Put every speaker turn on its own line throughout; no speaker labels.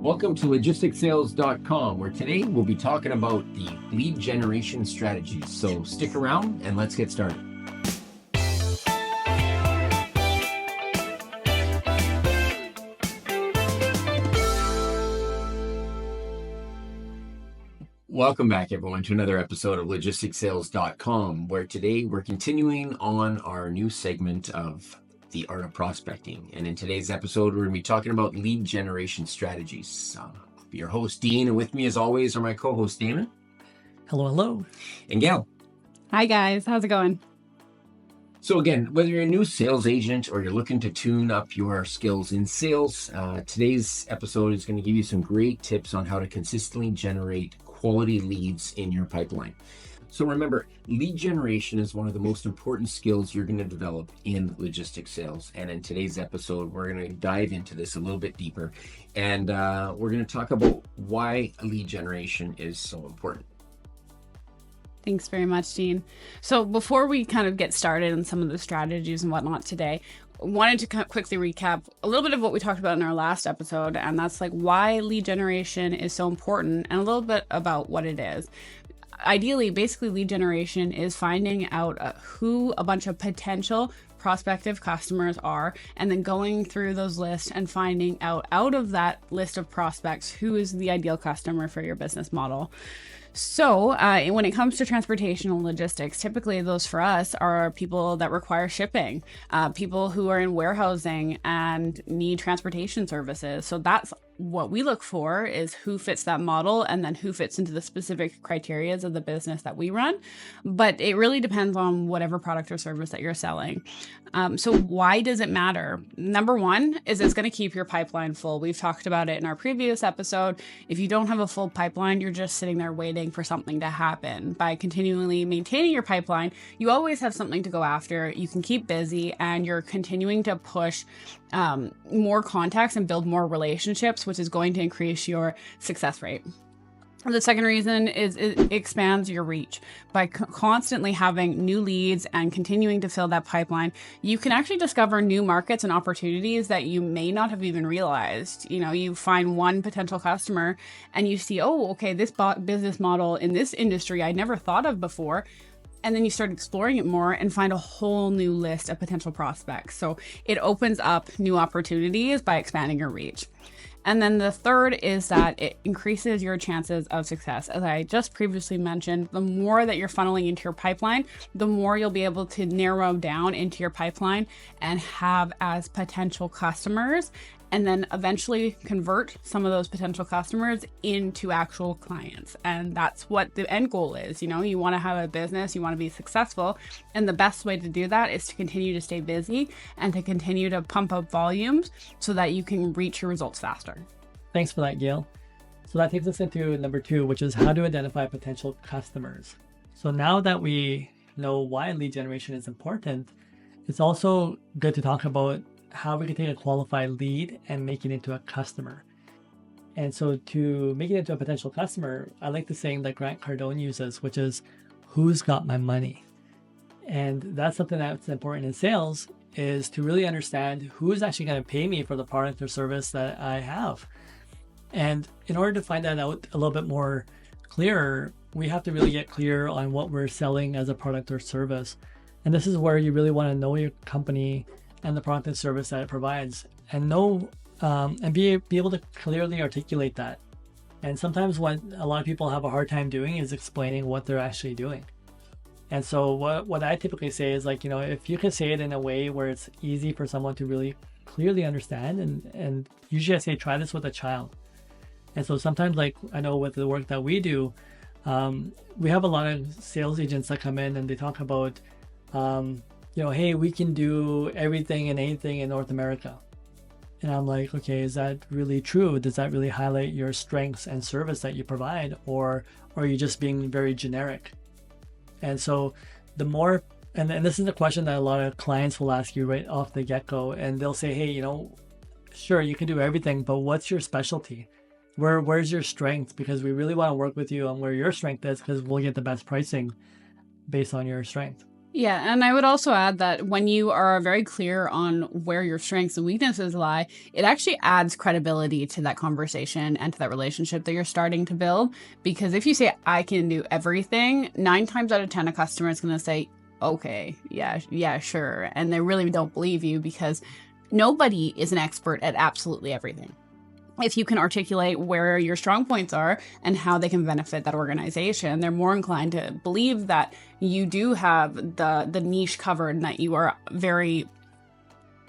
Welcome to LogisticsSales.com, where today we'll be talking about the lead generation strategies. So stick around and let's get started. Welcome back, everyone, to another episode of LogisticsSales.com, where today we're continuing on our new segment of the art of prospecting. And in today's episode, we're going to be talking about lead generation strategies. I'll be your host, Dean, and with me, as always, are my co-hosts, Damon.
Hello, hello.
And Gail.
Hi, guys. How's it going?
So again, whether you're a new sales agent or you're looking to tune up your skills in sales, today's episode is going to give you some great tips on how to consistently generate quality leads in your pipeline. So remember, lead generation is one of the most important skills you're going to develop in logistics sales. And in today's episode, we're going to dive into this a little bit deeper. And we're going to talk about why lead generation is so important.
Thanks very much, Dean. So before we kind of get started on some of the strategies and whatnot today, I wanted to quickly recap a little bit of what we talked about in our last episode. And that's like why lead generation is so important and a little bit about what it is. Ideally, basically, lead generation is finding out who a bunch of potential prospective customers are, and then going through those lists and finding out of that list of prospects, who is the ideal customer for your business model. So when it comes to transportation and logistics, typically those for us are people that require shipping, people who are in warehousing and need transportation services. So that's what we look for, is who fits that model and then who fits into the specific criteria of the business that we run. But it really depends on whatever product or service that you're selling. So why does it matter? Number one is it's going to keep your pipeline full. We've talked about it in our previous episode. If you don't have a full pipeline, you're just sitting there waiting for something to happen. By continually maintaining your pipeline, you always have something to go after. You can keep busy and you're continuing to push more contacts and build more relationships, which is going to increase your success rate. The second reason is it expands your reach. By constantly having new leads and continuing to fill that pipeline, you can actually discover new markets and opportunities that you may not have even realized. You know, you find one potential customer and you see, oh, okay, this business model in this industry I never thought of before. And then you start exploring it more and find a whole new list of potential prospects. So it opens up new opportunities by expanding your reach. And then the third is that it increases your chances of success. As I just previously mentioned, the more that you're funneling into your pipeline, the more you'll be able to narrow down into your pipeline and have as potential customers, and then eventually convert some of those potential customers into actual clients. And that's what the end goal is. You know, you want to have a business, you want to be successful. And the best way to do that is to continue to stay busy and to continue to pump up volumes so that you can reach your results faster.
Thanks for that, Gail. So that takes us into number 2, which is how to identify potential customers. So now that we know why lead generation is important, it's also good to talk about how we can take a qualified lead and make it into a customer. And so to make it into a potential customer, I like the saying that Grant Cardone uses, which is, who's got my money? And that's something that's important in sales, is to really understand who's actually going to pay me for the product or service that I have. And in order to find that out a little bit more clearer, we have to really get clear on what we're selling as a product or service. And this is where you really want to know your company and the product and service that it provides, and know and be able to clearly articulate that. And sometimes what a lot of people have a hard time doing is explaining what they're actually doing. And so what I typically say is, like, you know, if you can say it in a way where it's easy for someone to really clearly understand, and usually I say try this with a child. And so sometimes, like, I know with the work that we do, we have a lot of sales agents that come in and they talk about hey, we can do everything and anything in North America. And I'm like, okay, is that really true? Does that really highlight your strengths and service that you provide? Or are you just being very generic? And so the more, and this is a question that a lot of clients will ask you right off the get-go, and they'll say, hey, sure, you can do everything, but what's your specialty? Where's your strength? Because we really want to work with you on where your strength is, because we'll get the best pricing based on your strength.
Yeah, and I would also add that when you are very clear on where your strengths and weaknesses lie, it actually adds credibility to that conversation and to that relationship that you're starting to build. Because if you say, I can do everything, 9 times out of 10, a customer is going to say, okay, yeah, sure. And they really don't believe you because nobody is an expert at absolutely everything. If you can articulate where your strong points are and how they can benefit that organization, they're more inclined to believe that you do have the niche covered and that you are very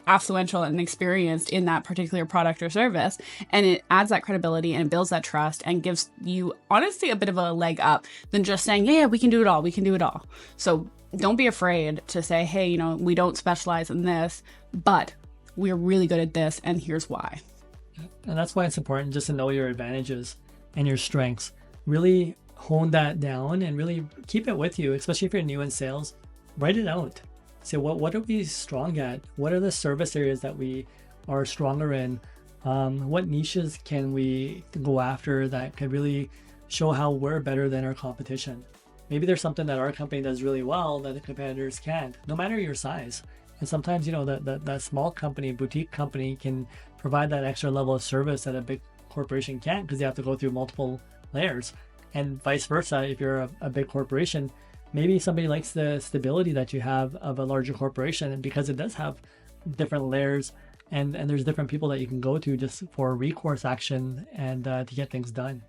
affluential and experienced in that particular product or service. And it adds that credibility and it builds that trust and gives you honestly a bit of a leg up than just saying, yeah, we can do it all. We can do it all. So don't be afraid to say, hey, we don't specialize in this, but we're really good at this. And here's why.
And that's why it's important just to know your advantages and your strengths. Really hone that down and really keep it with you, especially if you're new in sales. Write it out. Say, what are we strong at? What are the service areas that we are stronger in? What niches can we go after that could really show how we're better than our competition? Maybe there's something that our company does really well that the competitors can't, no matter your size. And sometimes, that small company, boutique company can provide that extra level of service that a big corporation can't because they have to go through multiple layers. And vice versa, if you're a big corporation, maybe somebody likes the stability that you have of a larger corporation, and because it does have different layers and there's different people that you can go to just for recourse action and to get things done.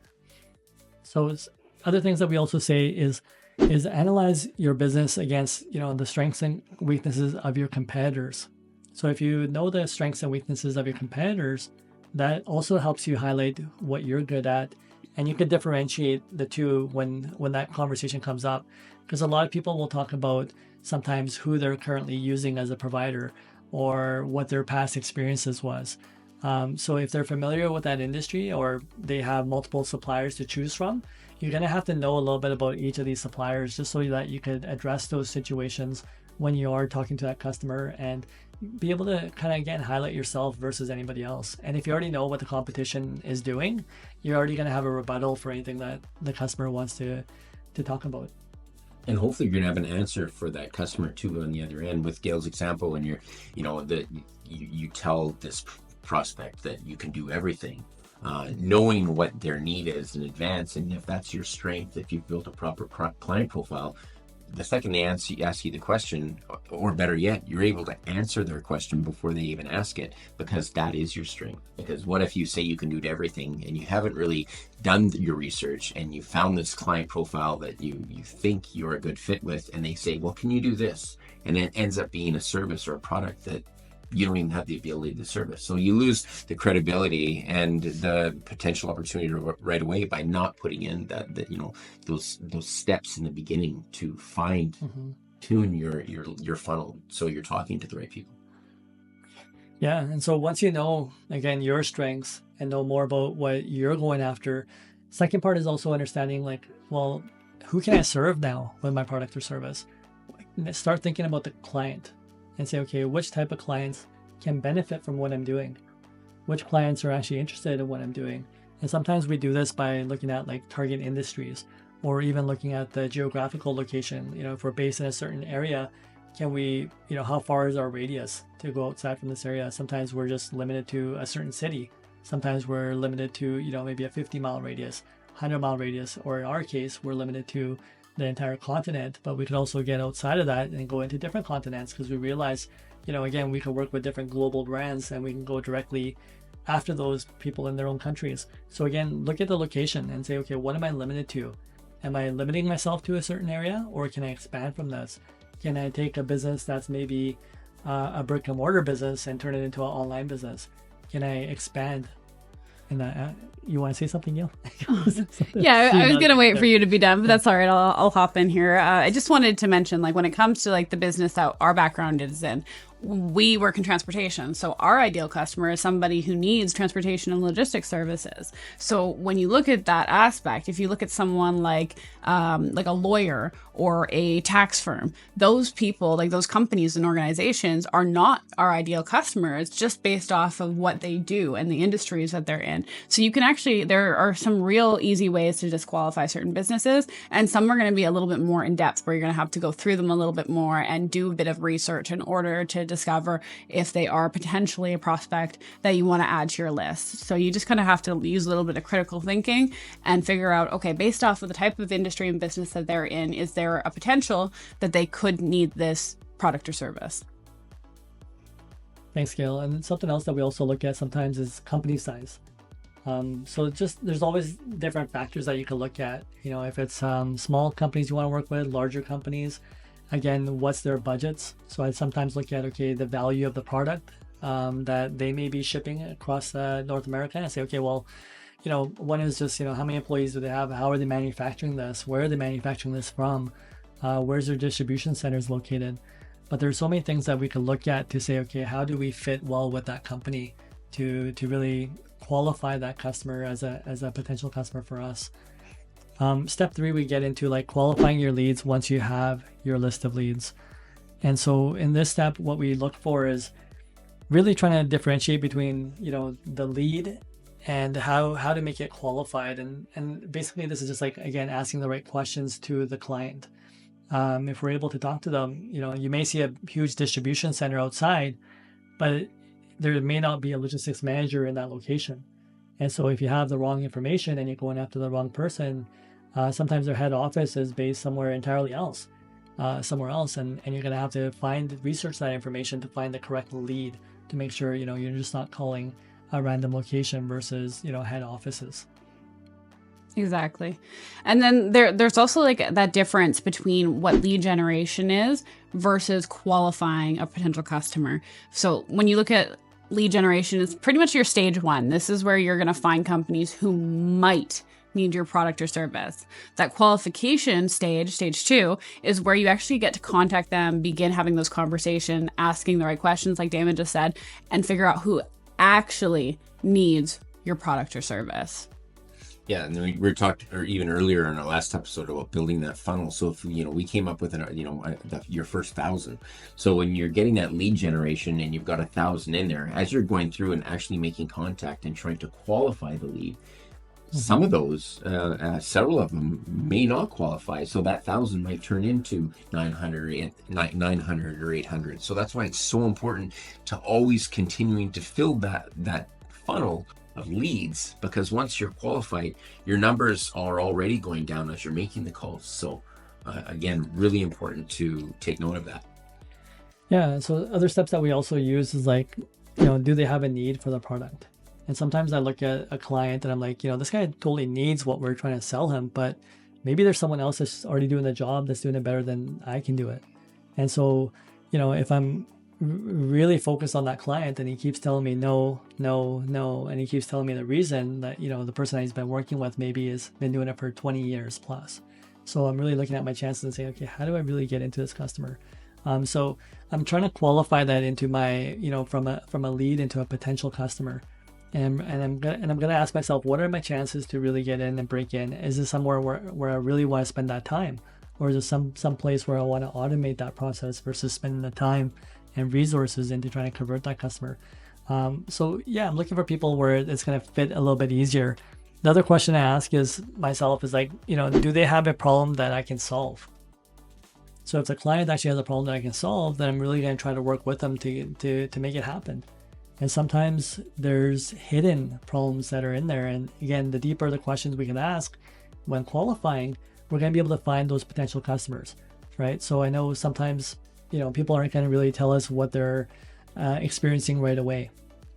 So other things that we also say is analyze your business against, the strengths and weaknesses of your competitors. So if you know the strengths and weaknesses of your competitors, that also helps you highlight what you're good at. And you can differentiate the two when that conversation comes up. Because a lot of people will talk about sometimes who they're currently using as a provider or what their past experiences was. So if they're familiar with that industry or they have multiple suppliers to choose from, you're going to have to know a little bit about each of these suppliers just so that you could address those situations when you are talking to that customer and be able to kind of, again, highlight yourself versus anybody else. And if you already know what the competition is doing, you're already going to have a rebuttal for anything that the customer wants to talk about.
And hopefully you're going to have an answer for that customer too on the other end. With Gail's example, when you tell this prospect that you can do everything, knowing what their need is in advance, and if that's your strength, if you've built a proper client profile, the second they ask you the question, or better yet, you're able to answer their question before they even ask it, because that is your strength. Because what if you say you can do everything and you haven't really done your research and you found this client profile that you think you're a good fit with, and they say, well, can you do this? And it ends up being a service or a product that you don't even have the ability to service. So you lose the credibility and the potential opportunity right away by not putting in those steps in the beginning to tune your funnel so you're talking to the right people.
Yeah, and so once you know, again, your strengths and know more about what you're going after, second part is also understanding who can I serve now with my product or service? Start thinking about the client. And say, okay, which type of clients can benefit from what I'm doing? Which clients are actually interested in what I'm doing? And sometimes we do this by looking at target industries or even looking at the geographical location. If we're based in a certain area, can we, how far is our radius to go outside from this area? Sometimes we're just limited to a certain city. Sometimes we're limited to, maybe a 50-mile radius, 100-mile radius, or in our case, we're limited to the entire continent, but we could also get outside of that and go into different continents because we realize, again, we can work with different global brands and we can go directly after those people in their own countries. So again, look at the location and say, okay, what am I limited to? Am I limiting myself to a certain area, or can I expand from this? Can I take a business that's maybe a brick and mortar business and turn it into an online business? Can I expand? And you want to say something, Gail?
Yeah, I was gonna wait for you to be done, but that's all right. I'll hop in here. I just wanted to mention, when it comes to the business that our background is in, we work in transportation. So our ideal customer is somebody who needs transportation and logistics services. So when you look at that aspect, if you look at someone like a lawyer or a tax firm, those people, like those companies and organizations, are not our ideal customers just based off of what they do and the industries that they're in. So you can actually, there are some real easy ways to disqualify certain businesses, and some are going to be a little bit more in depth, where you're going to have to go through them a little bit more and do a bit of research in order to discover if they are potentially a prospect that you want to add to your list. So you just kind of have to use a little bit of critical thinking and figure out, okay, based off of the type of industry and business that they're in, is there a potential that they could need this product or service?
Thanks, Gail. And something else that we also look at sometimes is company size. So just there's always different factors that you can look at. You know, if it's small companies you want to work with, larger companies, again, what's their budgets? So I sometimes look at, okay, the value of the product that they may be shipping across North America, and say, okay, well, you know, one is just, you know, how many employees do they have? How are they manufacturing this? Where are they manufacturing this from? Where's their distribution centers located? But there's so many things that we could look at to say, okay, how do we fit well with that company to really qualify that customer as a potential customer for us. Step 3, we get into like qualifying your leads once you have your list of leads. And so in this step, what we look for is really trying to differentiate between, you know, the lead and how to make it qualified. And basically this is just like, again, asking the right questions to the client. If we're able to talk to them, you know, you may see a huge distribution center outside, but there may not be a logistics manager in that location. And so if you have the wrong information and you're going after the wrong person, sometimes their head office is based somewhere entirely else, somewhere else. And you're going to have to research that information to find the correct lead to make sure, you know, you're just not calling a random location versus, you know, head offices.
Exactly. And then there's also like that difference between what lead generation is versus qualifying a potential customer. So when you look at lead generation, it's pretty much your stage 1. This is where you're going to find companies who might need your product or service. That qualification stage 2, is where you actually get to contact them, begin having those conversations, asking the right questions, like Damon just said, and figure out who actually needs your product or service.
Yeah, and we were talking, or even earlier in our last episode, about building that funnel. So if, you know, we came up with your first 1,000. So when you're getting that lead generation and you've got 1,000 in there, as you're going through and actually making contact and trying to qualify the lead, some of those, several of them may not qualify. So that 1,000 might turn into 900 or 800. So that's why it's so important to always continuing to fill that funnel of leads, because once you're qualified, your numbers are already going down as you're making the calls. So again, really important to take note of that.
Yeah. So other steps that we also use is like, you know, do they have a need for the product? And sometimes I look at a client and I'm like, you know, this guy totally needs what we're trying to sell him, but maybe there's someone else that's already doing the job that's doing it better than I can do it. And so, you know, if I'm really focused on that client and he keeps telling me no, and he keeps telling me the reason that, you know, the person that he's been working with maybe has been doing it for 20 years plus. So I'm really looking at my chances and saying, okay, how do I really get into this customer? So I'm trying to qualify that into my, you know, from a lead into a potential customer. And I'm gonna ask myself, what are my chances to really get in and break in? Is this somewhere where I really want to spend that time? Or is it some place where I want to automate that process versus spending the time and resources into trying to convert that customer? So yeah, I'm looking for people where it's going to fit a little bit easier. The other question I ask myself is like, you know, do they have a problem that I can solve? So if the client actually has a problem that I can solve, then I'm really going to try to work with them to make it happen. And sometimes there's hidden problems that are in there. And again, the deeper the questions we can ask when qualifying, we're going to be able to find those potential customers, right? So I know sometimes, you know, people aren't going to really tell us what they're experiencing right away.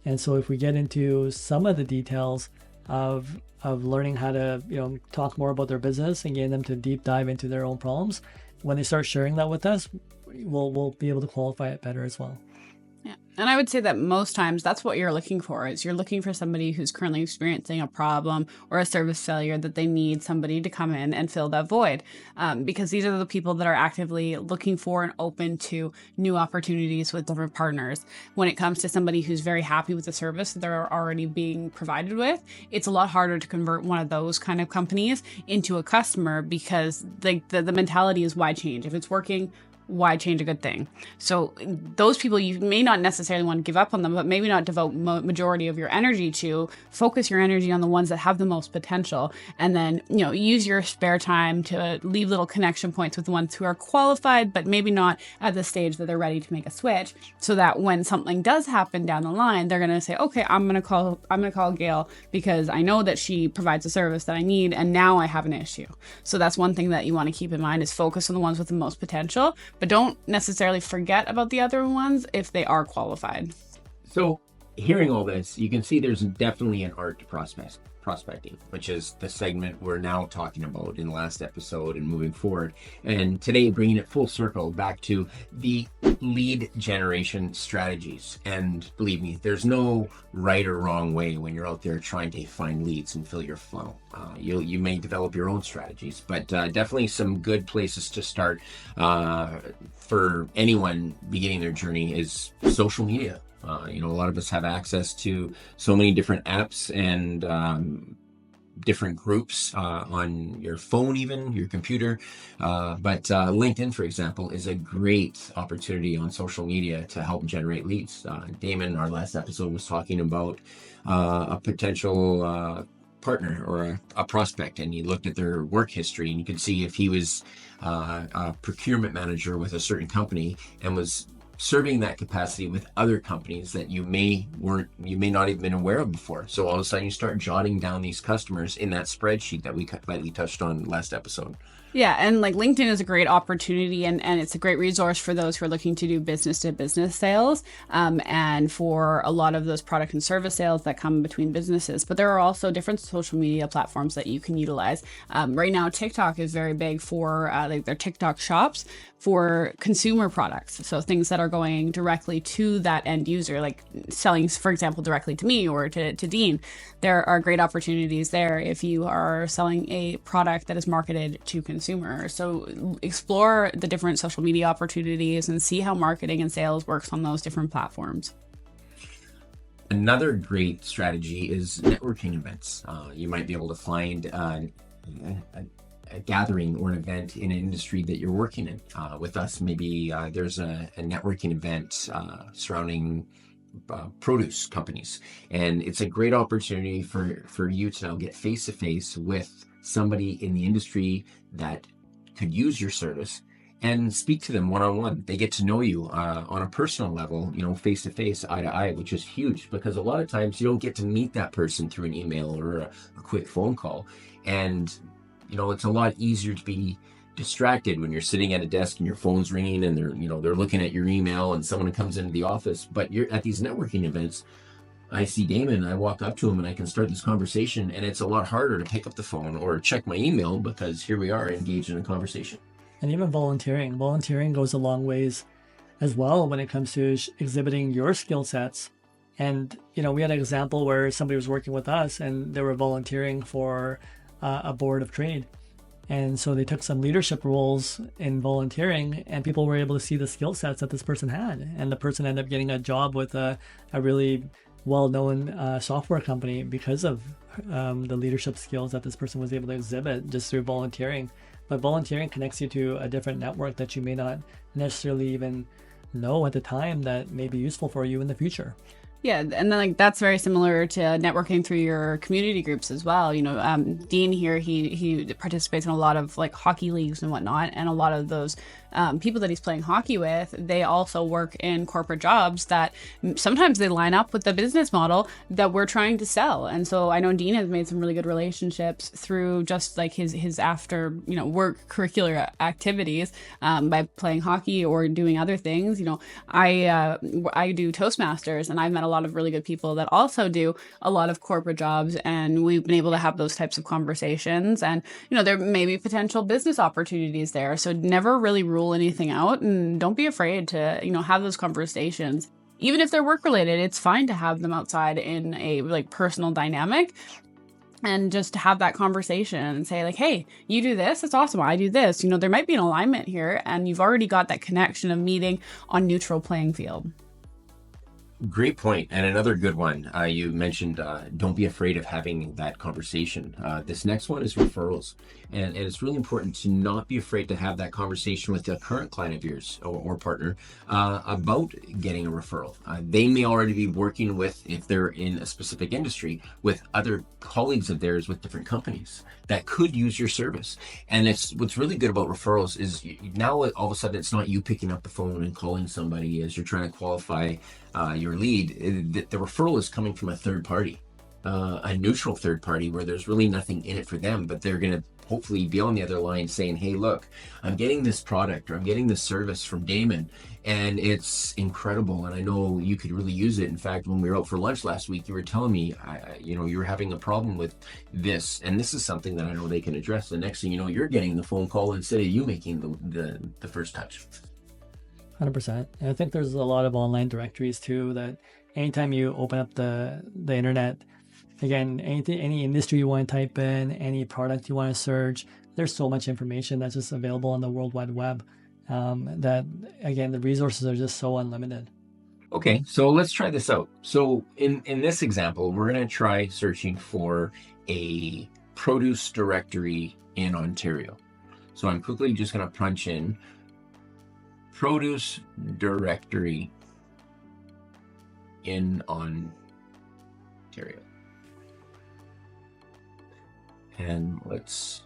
And so if we get into some of the details of learning how to, you know, talk more about their business and getting them to deep dive into their own problems, when they start sharing that with us, we'll be able to qualify it better as well.
Yeah. And I would say that most times that's what you're looking for, is you're looking for somebody who's currently experiencing a problem or a service failure that they need somebody to come in and fill that void. Because these are the people that are actively looking for and open to new opportunities with different partners. When it comes to somebody who's very happy with the service that they're already being provided with, it's a lot harder to convert one of those kind of companies into a customer, because the mentality is why change? If it's working, why change a good thing? So those people, you may not necessarily want to give up on them, but maybe not devote majority of your energy to. Focus your energy on the ones that have the most potential, and then use your spare time to leave little connection points with the ones who are qualified but maybe not at the stage that they're ready to make a switch, so that when something does happen down the line, they're going to say, okay, I'm going to call Gail because I know that she provides a service that I need, and now I have an issue. So that's one thing that you want to keep in mind, is focus on the ones with the most potential, but don't necessarily forget about the other ones if they are qualified.
So hearing all this, you can see there's definitely an art to prospecting, which is the segment we're now talking about in the last episode and moving forward. And today, bringing it full circle back to the lead generation strategies. And believe me, there's no right or wrong way when you're out there trying to find leads and fill your funnel. You may develop your own strategies, but definitely some good places to start for anyone beginning their journey is social media. A lot of us have access to so many different apps and different groups on your phone, even your computer. But LinkedIn, for example, is a great opportunity on social media to help generate leads. Damon, our last episode, was talking about a potential partner or a prospect, and he looked at their work history, and you could see if he was a procurement manager with a certain company and was serving that capacity with other companies that you may not have been aware of before. So all of a sudden you start jotting down these customers in that spreadsheet that we lightly touched on last episode.
Yeah, and like LinkedIn is a great opportunity, and it's a great resource for those who are looking to do business to business sales, and for a lot of those product and service sales that come between businesses. But there are also different social media platforms that you can utilize. Right now, TikTok is very big for their TikTok shops for consumer products. So things that are going directly to that end user, like selling, for example, directly to me or to Dean. There are great opportunities there if you are selling a product that is marketed to consumers. So explore the different social media opportunities and see how marketing and sales works on those different platforms.
Another great strategy is networking events. You might be able to find a gathering or an event in an industry that you're working in. With us, maybe there's a networking event surrounding produce companies, and it's a great opportunity for you to now get face-to-face with somebody in the industry that could use your service and speak to them one-on-one. They get to know you on a personal level, face-to-face, eye-to-eye, which is huge, because a lot of times you don't get to meet that person through an email or a quick phone call. And it's a lot easier to be distracted when you're sitting at a desk and your phone's ringing and they're looking at your email and someone comes into the office. But you're at these networking events, I see Damon, I walk up to him and I can start this conversation, and it's a lot harder to pick up the phone or check my email because here we are engaged in a conversation.
And even volunteering goes a long ways as well when it comes to exhibiting your skill sets. And we had an example where somebody was working with us and they were volunteering for a board of trade. And so they took some leadership roles in volunteering, and people were able to see the skill sets that this person had. And the person ended up getting a job with a really well-known software company because of the leadership skills that this person was able to exhibit just through volunteering. But volunteering connects you to a different network that you may not necessarily even know at the time that may be useful for you in the future.
Yeah, and then that's very similar to networking through your community groups as well. Dean here, he participates in a lot of hockey leagues and whatnot, and a lot of those people that he's playing hockey with, they also work in corporate jobs that sometimes they line up with the business model that we're trying to sell. And so I know Dean has made some really good relationships through just his after work curricular activities by playing hockey or doing other things. I do Toastmasters, and I've met a lot of really good people that also do a lot of corporate jobs, and we've been able to have those types of conversations, and there may be potential business opportunities there. So never really rule anything out, and don't be afraid to have those conversations. even if they're work related, it's fine to have them outside in a like personal dynamic. And just to have that conversation and say like, hey, you do this, it's awesome. I do this. You know, there might be an alignment here, and you've already got that connection of meeting on neutral playing field.
Great point. And another good one. You mentioned don't be afraid of having that conversation. This next one is referrals. And it's really important to not be afraid to have that conversation with a current client of yours or partner about getting a referral. They may already be working with, if they're in a specific industry, with other colleagues of theirs with different companies that could use your service. And what's really good about referrals is now all of a sudden it's not you picking up the phone and calling somebody as you're trying to qualify your lead. The referral is coming from a third party, a neutral third party where there's really nothing in it for them, but they're going to hopefully be on the other line saying, hey, look, I'm getting this product or I'm getting this service from Damon and it's incredible. And I know you could really use it. In fact, when we were out for lunch last week, you were telling me, you were having a problem with this. And this is something that I know they can address. The next thing you know, you're getting the phone call instead of you making the first touch.
100%. And I think there's a lot of online directories too that anytime you open up the internet, again, any industry you want to type in, any product you want to search, there's so much information that's just available on the World Wide Web that, again, the resources are just so unlimited.
Okay, so let's try this out. So in this example, we're going to try searching for a produce directory in Ontario. So I'm quickly just going to punch in produce directory in Ontario. And let's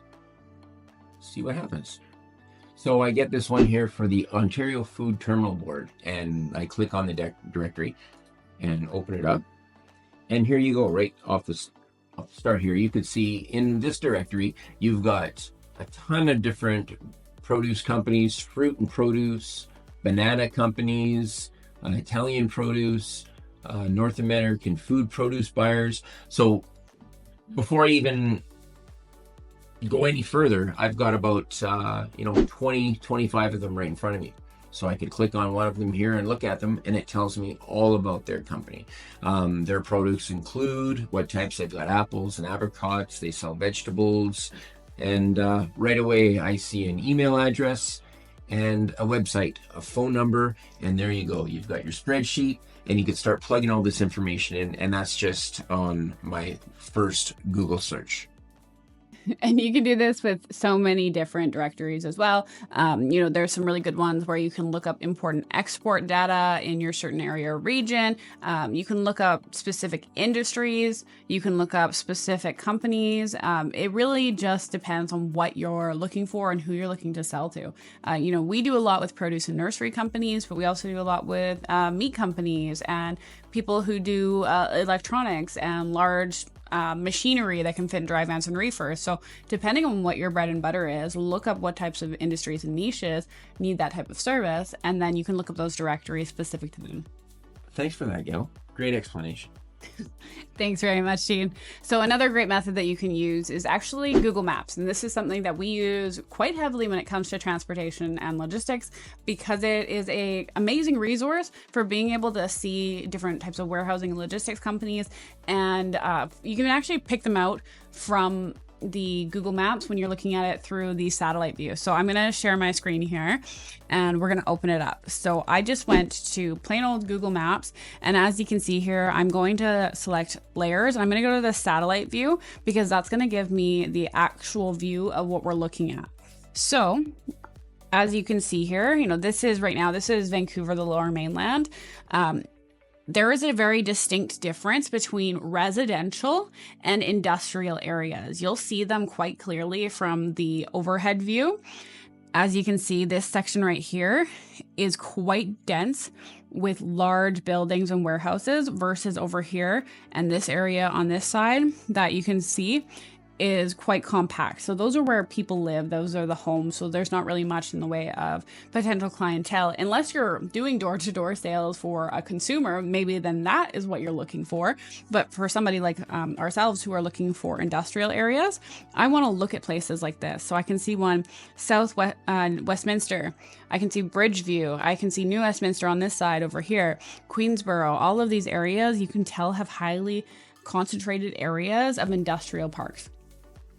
see what happens. So I get this one here for the Ontario Food Terminal Board, and I click on the directory and open it up. And here you go, right off the start here. You can see in this directory, you've got a ton of different produce companies, fruit and produce, banana companies, Italian produce, North American food produce buyers. So before I even go any further, I've got about 20, 25 of them right in front of me. So I could click on one of them here and look at them, and it tells me all about their company. Their produce include what types. They've got apples and apricots. They sell vegetables. And right away, I see an email address and a website, a phone number, and there you go. You've got your spreadsheet, and you can start plugging all this information in, and that's just on my first Google search.
And you can do this with so many different directories as well. There's some really good ones where you can look up important export data in your certain area or region. You can look up specific industries. You can look up specific companies. It really just depends on what you're looking for and who you're looking to sell to. We do a lot with produce and nursery companies, but we also do a lot with meat companies and people who do electronics and large machinery that can fit in dry vans and reefers. So depending on what your bread and butter is, look up what types of industries and niches need that type of service, and then you can look up those directories specific to them.
Thanks for that, Gail. Great explanation.
Thanks very much, Gene. So another great method that you can use is actually Google Maps. And this is something that we use quite heavily when it comes to transportation and logistics, because it is an amazing resource for being able to see different types of warehousing and logistics companies. And you can actually pick them out from the Google Maps when you're looking at it through the satellite view. So I'm going to share my screen here and we're going to open it up. So I just went to plain old Google Maps, and as you can see here, I'm going to select layers. I'm going to go to the satellite view because that's going to give me the actual view of what we're looking at. So as you can see here, this is Vancouver, the Lower Mainland. There is a very distinct difference between residential and industrial areas. You'll see them quite clearly from the overhead view. As you can see, this section right here is quite dense with large buildings and warehouses versus over here and this area on this side that you can see is quite compact. So those are where people live. Those are the homes. So there's not really much in the way of potential clientele. Unless you're doing door-to-door sales for a consumer, maybe then that is what you're looking for. But for somebody like ourselves who are looking for industrial areas, I want to look at places like this. So I can see one Westminster. I can see Bridgeview. I can see New Westminster on this side over here. Queensborough. All of these areas you can tell have highly concentrated areas of industrial parks.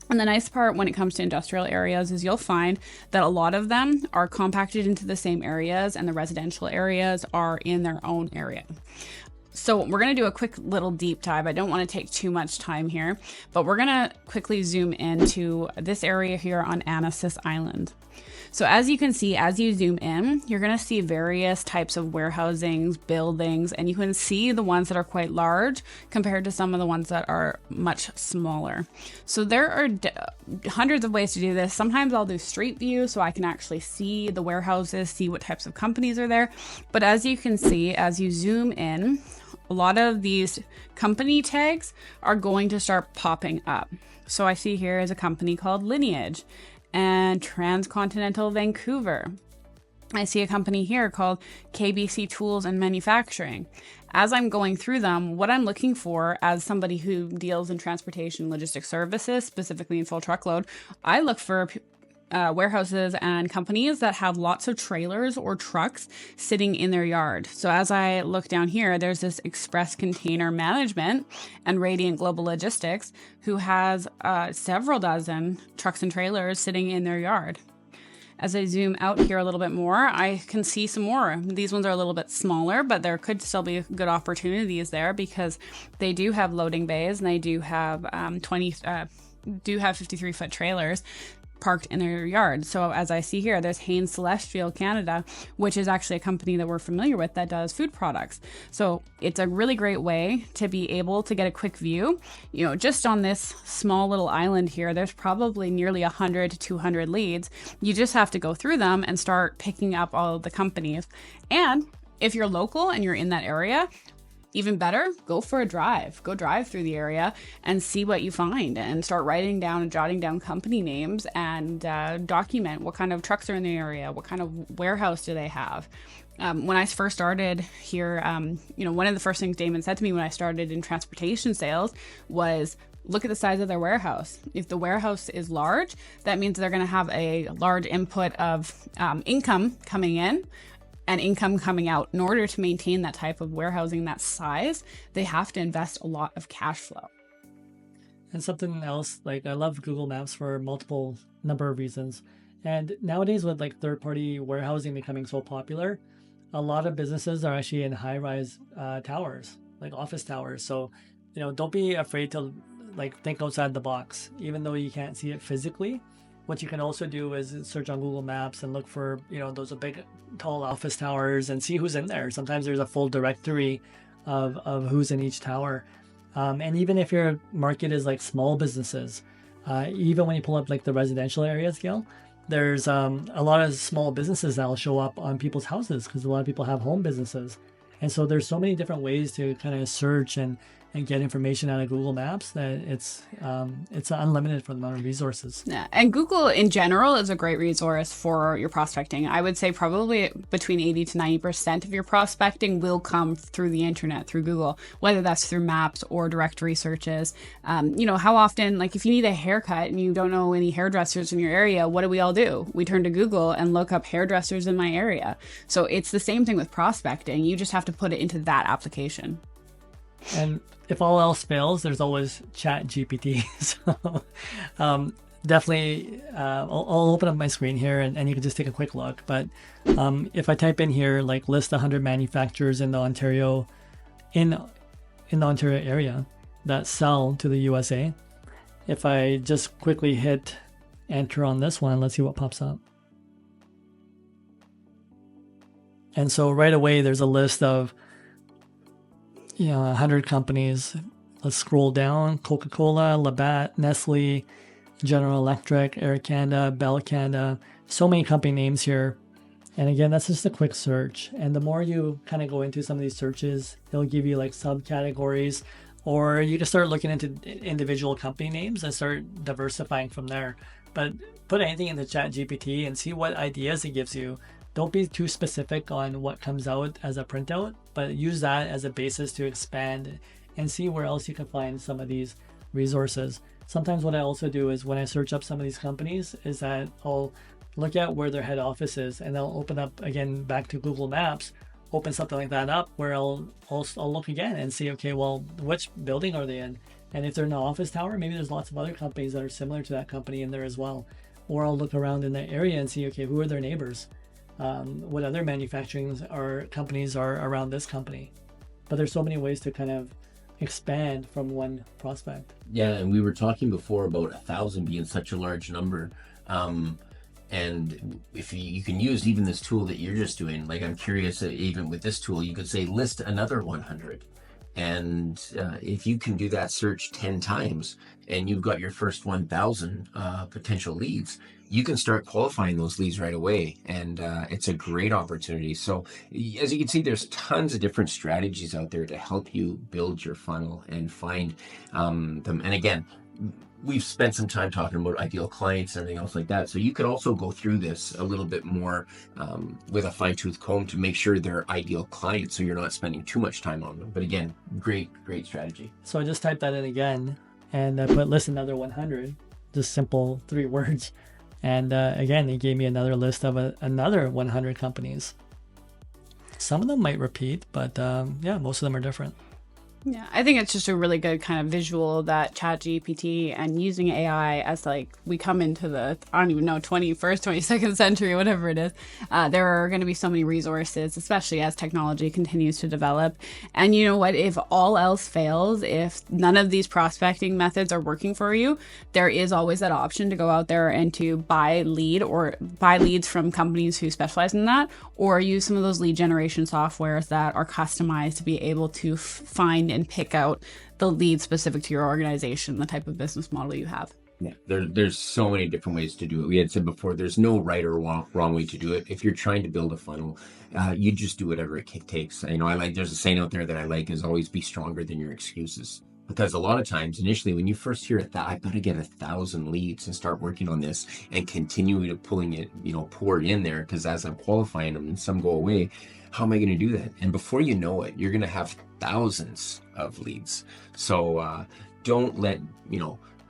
And the nice part when it comes to industrial areas is you'll find that a lot of them are compacted into the same areas, and the residential areas are in their own area. So we're going to do a quick little deep dive. I don't want to take too much time here, but we're going to quickly zoom into this area here on Anasis Island. So as you can see, as you zoom in, you're going to see various types of warehousings, buildings, and you can see the ones that are quite large compared to some of the ones that are much smaller. So there are hundreds of ways to do this. Sometimes I'll do street view so I can actually see the warehouses, see what types of companies are there. But as you can see, as you zoom in, a lot of these company tags are going to start popping up. So I see here is a company called Lineage and Transcontinental Vancouver. I see a company here called KBC Tools and Manufacturing. As I'm going through them, what I'm looking for as somebody who deals in transportation logistics services, specifically in full truckload, I look for warehouses and companies that have lots of trailers or trucks sitting in their yard. So as I look down here, there's this Express Container Management and Radiant Global Logistics who has several dozen trucks and trailers sitting in their yard. As I zoom out here a little bit more, I can see some more. These ones are a little bit smaller, but there could still be good opportunities there because they do have loading bays and they do have 53-foot trailers parked in their yard. So as I see here, there's Hanes Celestial Canada, which is actually a company that we're familiar with that does food products. So it's a really great way to be able to get a quick view. You know, just on this small little island here, there's probably nearly 100 to 200 leads. You just have to go through them and start picking up all of the companies. And if you're local and you're in that area, even better, go for a drive. Go drive through the area and see what you find and start writing down and jotting down company names and document what kind of trucks are in the area, what kind of warehouse do they have. When I first started here, one of the first things Damon said to me when I started in transportation sales was, look at the size of their warehouse. If the warehouse is large, that means they're going to have a large input of income coming in and income coming out. In order to maintain that type of warehousing, that size, they have to invest a lot of cash flow.
And something else, like I love Google Maps for multiple number of reasons. And nowadays with like third-party warehousing becoming so popular, a lot of businesses are actually in high-rise towers, like office towers. So, don't be afraid to like think outside the box, even though you can't see it physically. What you can also do is search on Google Maps and look for, those big, tall office towers and see who's in there. Sometimes there's a full directory of who's in each tower. And even if your market is like small businesses, even when you pull up like the residential areas, Gail, there's a lot of small businesses that will show up on people's houses because a lot of people have home businesses. And so there's so many different ways to kind of search and get information out of Google Maps that it's unlimited for the amount of resources.
Yeah, and Google in general is a great resource for your prospecting. I would say probably between 80 to 90% of your prospecting will come through the internet, through Google, whether that's through maps or directory searches. How often, like if you need a haircut and you don't know any hairdressers in your area, what do we all do? We turn to Google and look up hairdressers in my area. So it's the same thing with prospecting. You just have to put it into that application.
And if all else fails, there's always Chat GPT. So definitely, I'll open up my screen here and you can just take a quick look. But if I type in here, like list 100 manufacturers in the Ontario area that sell to the USA, if I just quickly hit enter on this one, let's see what pops up. And so right away, there's a list of 100 companies. Let's scroll down. Coca-Cola, Labatt, Nestle, General Electric, Air Canada, Bell Canada. So many company names here. And again, that's just a quick search. And the more you kind of go into some of these searches, it'll give you like subcategories Or you can start looking into individual company names and start diversifying from there. But put anything into ChatGPT and see what ideas it gives you. Don't be too specific on what comes out as a printout, but use that as a basis to expand and see where else you can find some of these resources. Sometimes what I also do is when I search up some of these companies is that I'll look at where their head office is, and I'll open up again back to Google Maps, open something like that up where I'll look again and see, okay, well, which building are they in? And if they're in an office tower, maybe there's lots of other companies that are similar to that company in there as well. Or I'll look around in the area and see, okay, who are their neighbors? What other manufacturing or companies are around this company? But there's so many ways to kind of expand from one prospect.
Yeah, and we were talking before about 1,000 being such a large number. And if you can use even this tool that you're just doing, like I'm curious, even with this tool, you could say list another 100. And if you can do that search 10 times and you've got your first 1,000 potential leads, you can start qualifying those leads right away. And it's a great opportunity. So as you can see, there's tons of different strategies out there to help you build your funnel and find them. And again, we've spent some time talking about ideal clients and everything else like that. So you could also go through this a little bit more with a fine-tooth comb to make sure they're ideal clients, so you're not spending too much time on them. But again, great strategy.
So I just typed that in again, and I put list another 100, just simple 3 words. And again, it gave me another list of another 100 companies. Some of them might repeat, but yeah, most of them are different.
Yeah, I think it's just a really good kind of visual that ChatGPT and using AI as like we come into the, I don't even know, 21st, 22nd century, whatever it is. There are going to be so many resources, especially as technology continues to develop. And you know what? If all else fails, if none of these prospecting methods are working for you, there is always that option to go out there and to buy leads from companies who specialize in that, or use some of those lead generation softwares that are customized to be able to find and pick out the lead specific to your organization, the type of business model you have.
Yeah, there's so many different ways to do it. We had said before, there's no right or wrong way to do it. If you're trying to build a funnel, you just do whatever it takes. You know, there's a saying out there that I like, is always be stronger than your excuses. Because a lot of times, initially, when you first hear that, I've got to get 1,000 leads and start working on this and continue to pulling it, pour in there, because as I'm qualifying them and some go away, how am I going to do that? And before you know it, you're going to have thousands of leads. So don't let,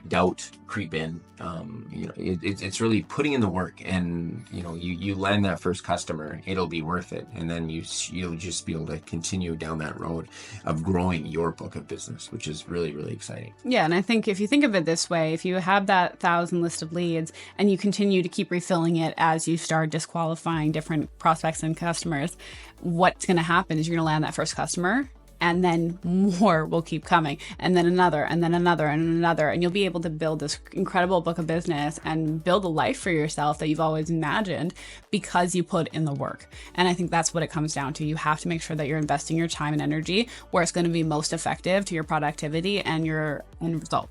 doubt creep in. It's really putting in the work, and you land that first customer, it'll be worth it, and then you'll just be able to continue down that road of growing your book of business, which is really, really exciting.
Yeah, and I think if you think of it this way, if you have that 1,000 list of leads and you continue to keep refilling it as you start disqualifying different prospects and customers, what's going to happen is you're going to land that first customer, and then more will keep coming, and then another, and then another, and another. And you'll be able to build this incredible book of business and build a life for yourself that you've always imagined because you put in the work. And I think that's what it comes down to. You have to make sure that you're investing your time and energy where it's going to be most effective to your productivity and your end result.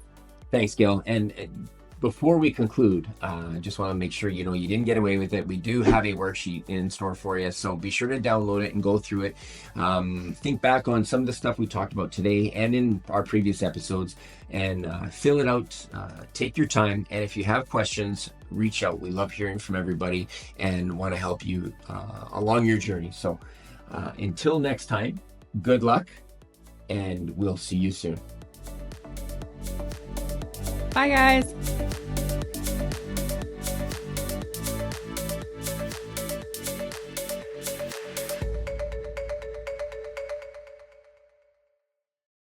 Thanks, Gil. And before we conclude, I just want to make sure you didn't get away with it. We do have a worksheet in store for you, so be sure to download it and go through it. Think back on some of the stuff we talked about today and in our previous episodes, and fill it out. Take your time, and if you have questions, reach out. We love hearing from everybody and want to help you along your journey. So until next time, good luck, and we'll see you soon.
Bye, guys.